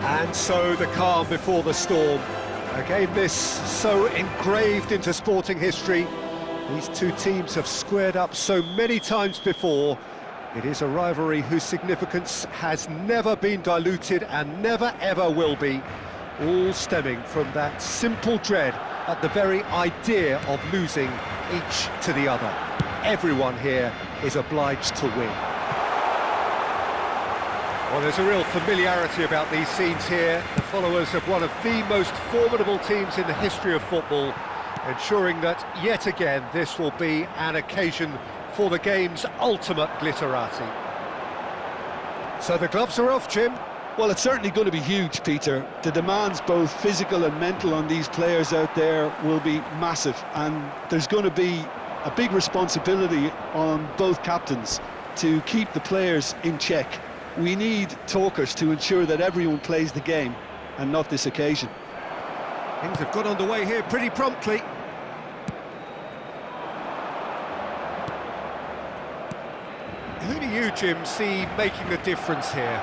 And so the calm before the storm. A game this so engraved into sporting history. These two teams have squared up so many times before. It is a rivalry whose significance has never been diluted and never ever will be. All stemming from that simple dread at the very idea of losing each to the other. Everyone here is obliged to win. Well, there's a real familiarity about these scenes here. The followers of one of the most formidable teams in the history of football, ensuring that, yet again, this will be an occasion for the game's ultimate glitterati. So the gloves are off, Jim. Well, it's certainly going to be huge, Peter. The demands, both physical and mental, on these players out there will be massive, and there's going to be a big responsibility on both captains to keep the players in check. We need talkers to ensure that everyone plays the game, and not this occasion. Things have got underway here pretty promptly. Who do you, Jim, see making the difference here?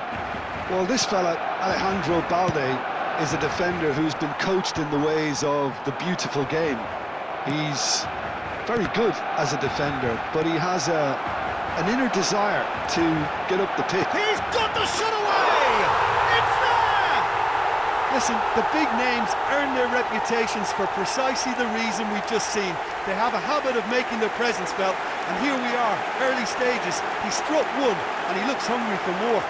Well, this fella, Alejandro Balde, is a defender who's been coached in the ways of the beautiful game. He's very good as a defender, but he has an inner desire to get up the pitch. He's got the shot away! It's there! Listen, the big names earn their reputations for precisely the reason we've just seen. They have a habit of making their presence felt, and here we are, early stages. He struck one, and he looks hungry for more.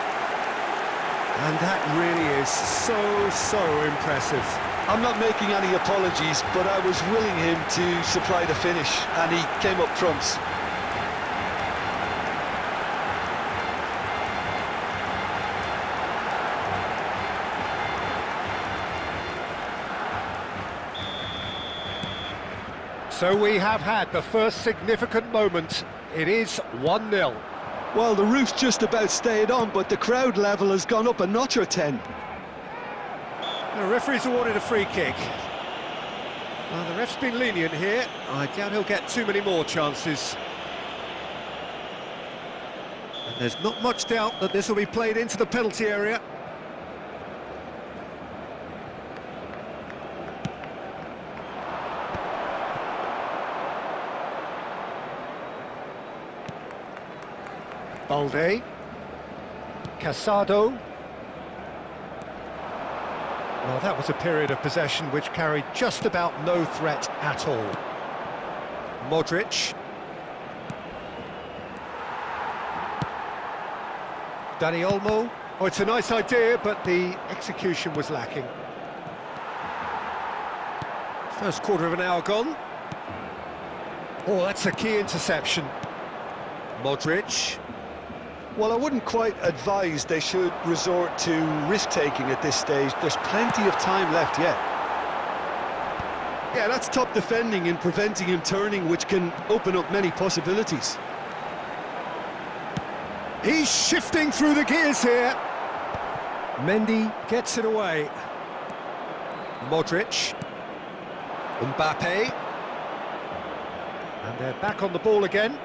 And that really is so impressive. I'm not making any apologies, but I was willing him to supply the finish, and he came up trumps. So we have had the first significant moment. It is 1-0. Well, the roof's just about stayed on, but the crowd level has gone up a notch or 10. The referee's awarded a free kick. Well, the ref's been lenient here. I doubt he'll get too many more chances. And there's not much doubt that this will be played into the penalty area. Balde, Casado. Well, that was a period of possession which carried just about no threat at all. Modric. Dani Olmo. Oh, it's a nice idea, but the execution was lacking. First quarter of an hour gone. Oh, that's a key interception. Modric. Well, I wouldn't quite advise they should resort to risk-taking at this stage. There's plenty of time left yet. Yeah, that's top defending and preventing him turning, which can open up many possibilities. He's shifting through the gears here. Mendy gets it away. Modric. Mbappe. And they're back on the ball again.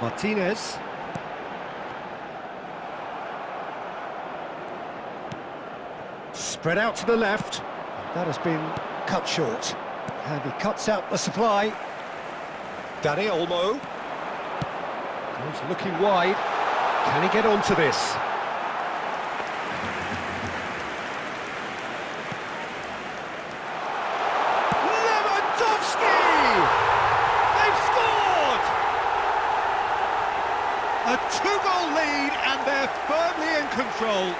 Martinez. Spread out to the left. That has been cut short. And he cuts out the supply. Dani Olmo. He's looking wide. Can he get onto this? A two-goal lead, and they're firmly in control.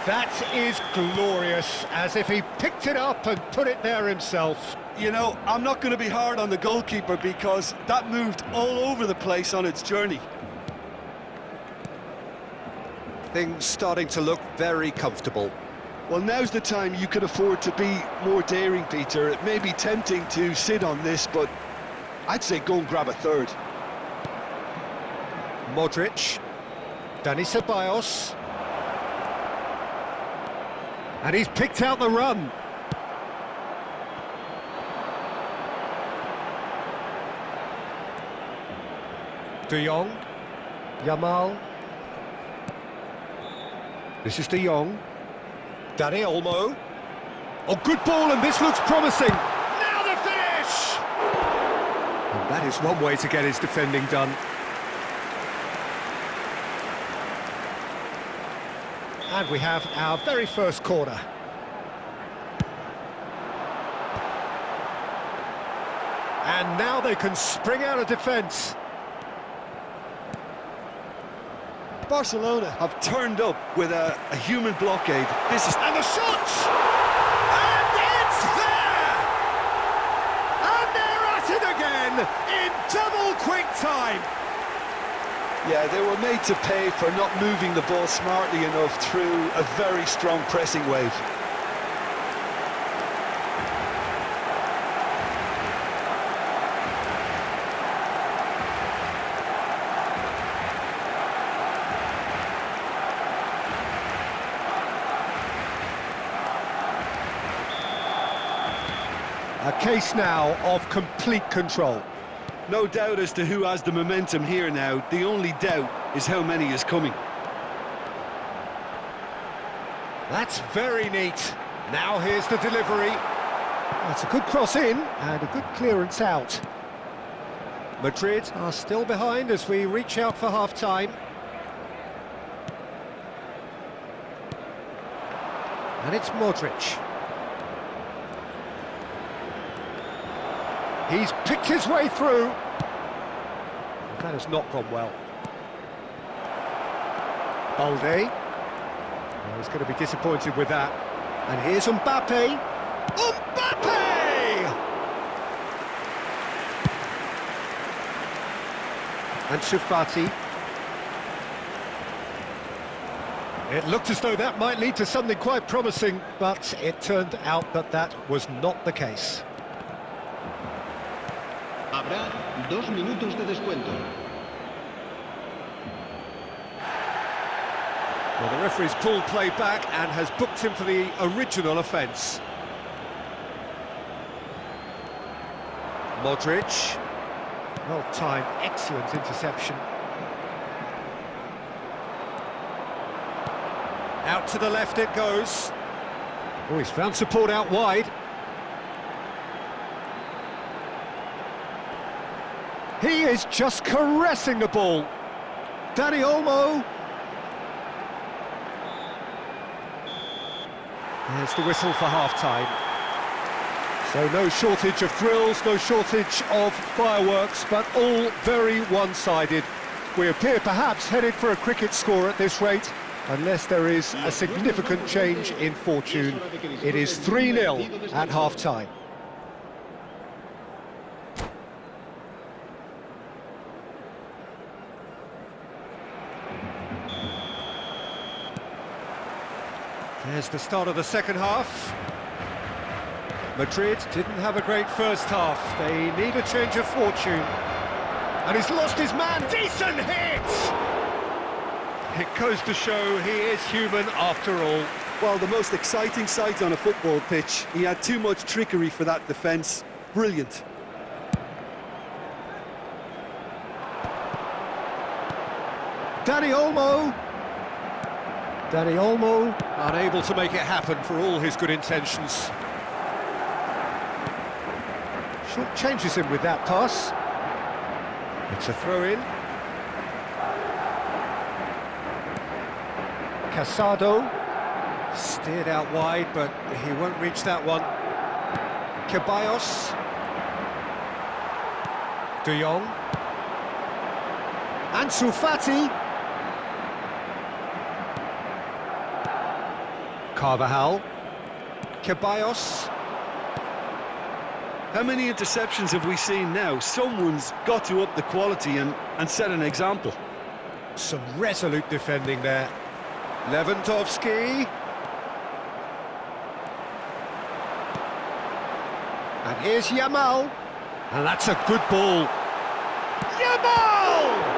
That is glorious, as if he picked it up and put it there himself. You know, I'm not going to be hard on the goalkeeper because that moved all over the place on its journey. Things starting to look very comfortable. Well, now's the time you can afford to be more daring, Peter. It may be tempting to sit on this, but I'd say go and grab a third. Modric. Dani Ceballos. And he's picked out the run. De Jong. Yamal. This is De Jong. Dani Olmo. Oh, good ball, and this looks promising. Now the finish! And that is one way to get his defending done. And we have our very first corner. And now they can spring out of defence. Barcelona have turned up with a human blockade. This is... And the shot! And it's there! And they're at it again in double quick time. Yeah, they were made to pay for not moving the ball smartly enough through a very strong pressing wave. A case now of complete control. No doubt as to who has the momentum here now. The only doubt is how many is coming. That's very neat. Now here's the delivery. That's a good cross in and a good clearance out. Madrid are still behind as we reach out for half-time. And it's Modric. He's picked his way through. That has not gone well. Balde. Oh, he's going to be disappointed with that. And here's Mbappe. Mbappe! And Ansu Fati. It looked as though that might lead to something quite promising, but it turned out that that was not the case. Habrá 2 minutos de descuento. Well, the referee's pulled play back and has booked him for the original offence. Modric. Well-timed, excellent interception. Out to the left it goes. Oh, he's found support out wide. He is just caressing the ball. Dani Olmo. There's the whistle for half-time. So no shortage of thrills, no shortage of fireworks, but all very one-sided. We appear perhaps headed for a cricket score at this rate, unless there is a significant change in fortune. It is 3-0 at half-time. There's the start of the second half. Madrid didn't have a great first half. They need a change of fortune. And he's lost his man. Decent hit! It goes to show he is human after all. Well, the most exciting sight on a football pitch. He had too much trickery for that defence. Brilliant. Dani Olmo. Dani Olmo unable to make it happen for all his good intentions. Short changes him with that pass. It's a throw-in. Casado steered out wide, but he won't reach that one. Ceballos. De Jong. Ansu Fati. Carvajal. Ceballos. How many interceptions have we seen now? Someone's got to up the quality and set an example. Some resolute defending there. Lewandowski. And here's Yamal. And that's a good ball. Yamal!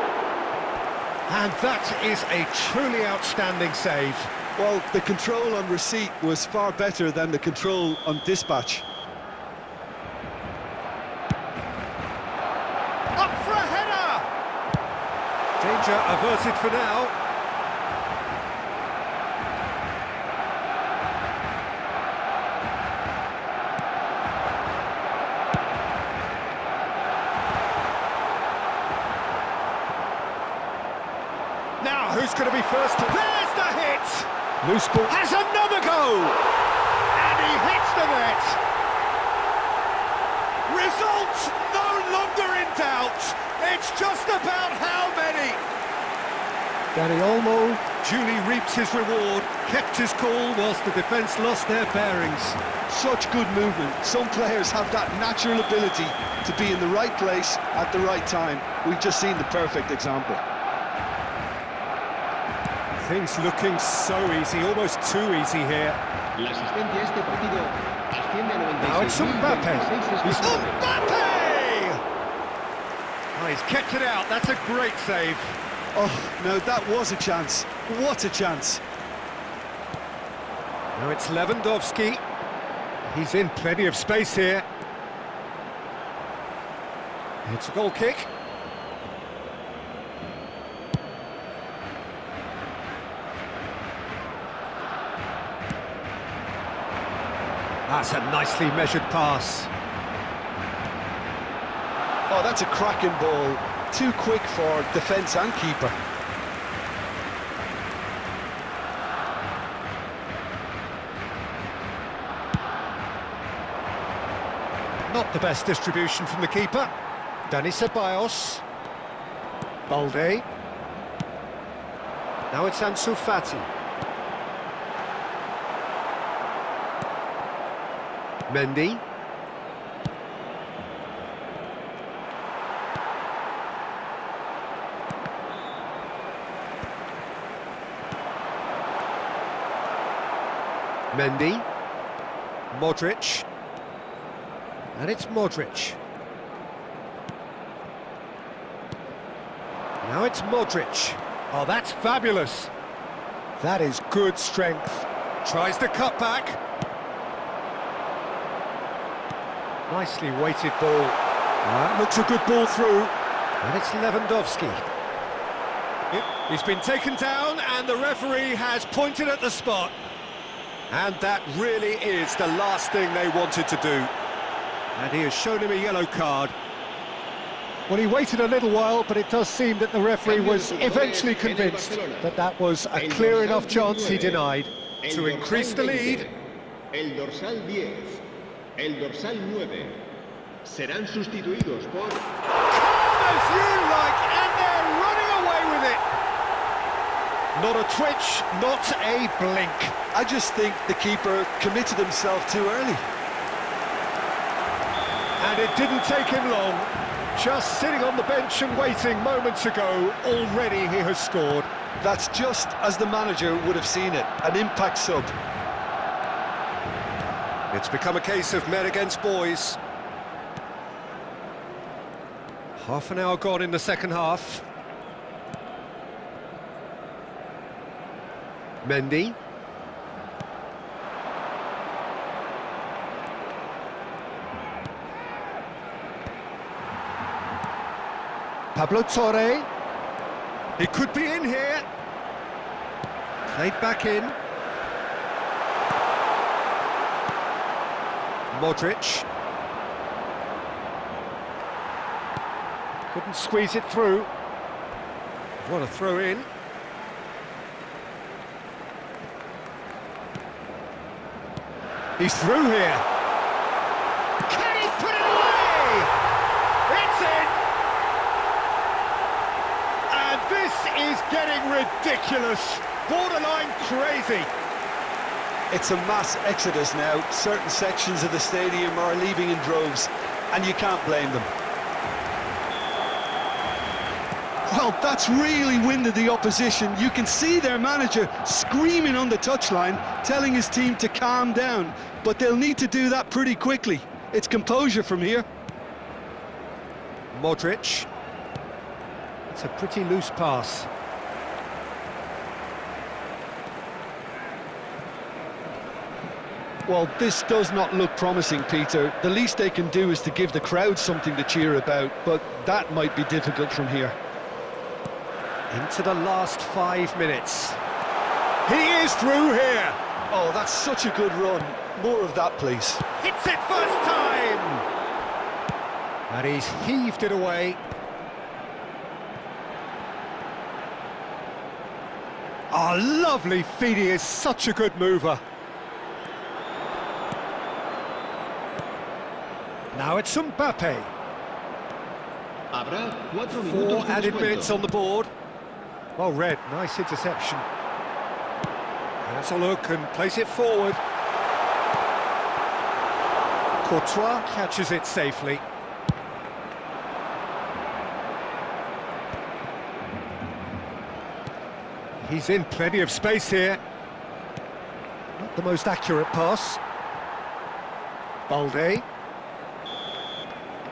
And that is a truly outstanding save. Well, the control on receipt was far better than the control on dispatch. Up for a header! Danger averted for now. Now, who's going to be first? There's the hit! Loose ball has another go! And he hits the net! Result no longer in doubt! It's just about how many! Danny Olmo duly reaps his reward, kept his cool whilst the defence lost their bearings. Such good movement. Some players have that natural ability to be in the right place at the right time. We've just seen the perfect example. Things looking so easy, almost too easy here. La asistencia a este partido asciende a Now it's 96.026 Mbappe. He's espectadores. Mbappe! Oh, he's kept it out. That's a great save. Oh, no, that was a chance. What a chance. Now it's Lewandowski. He's in plenty of space here. It's a goal kick. That's a nicely measured pass. Oh, that's a cracking ball. Too quick for defence and keeper. Not the best distribution from the keeper. Dani Ceballos. Balde. Now it's Ansu Fati. Mendy. Mendy. Modric. And it's Modric. Now it's Modric. Oh, that's fabulous. That is good strength. Tries to cut back. Nicely weighted ball. That looks a good ball through. And it's Lewandowski. He's been taken down and the referee has pointed at the spot. And that really is the last thing they wanted to do. And he has shown him a yellow card. Well, he waited a little while, but it does seem that the referee was eventually convinced that that was a clear enough chance he denied to increase the lead. El dorsal 10, el dorsal 9 serán sustituidos por... Calm as you like, and they're running away with it. Not a twitch, not a blink. I just think the keeper committed himself too early. And it didn't take him long. Just sitting on the bench and waiting moments ago, already he has scored. That's just as the manager would have seen it, an impact sub. It's become a case of men against boys. Half an hour gone in the second half. Mendy. Pablo Torre. He could be in here. Played back in. Modric. Couldn't squeeze it through. What a throw in. He's through here. Can he put it away? It's in. And this is getting ridiculous. Borderline crazy. It's a mass exodus now. Certain sections of the stadium are leaving in droves, and you can't blame them. Well, that's really winded the opposition. You can see their manager screaming on the touchline, telling his team to calm down, but they'll need to do that pretty quickly. It's composure from here. Modric. It's a pretty loose pass. Well, this does not look promising, Peter. The least they can do is to give the crowd something to cheer about, but that might be difficult from here. Into the last 5 minutes. He is through here. Oh, that's such a good run. More of that, please. Hits it first time. And he's heaved it away. Oh, lovely feed. He is such a good mover. Now it's Mbappe. Habrá 4 minutos 4 de added descuento. minutes on the board. Well read, nice interception. Has a look and plays it forward. Courtois catches it safely. He's in plenty of space here. Not the most accurate pass. Balde.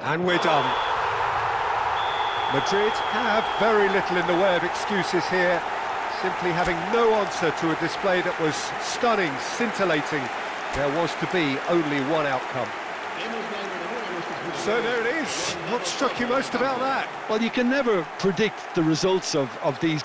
And we're done. Madrid have very little in the way of excuses here, simply having no answer to a display that was stunning, scintillating. There was to be only one outcome. So there it is. What struck you most about that? Well, you can never predict the results of these games.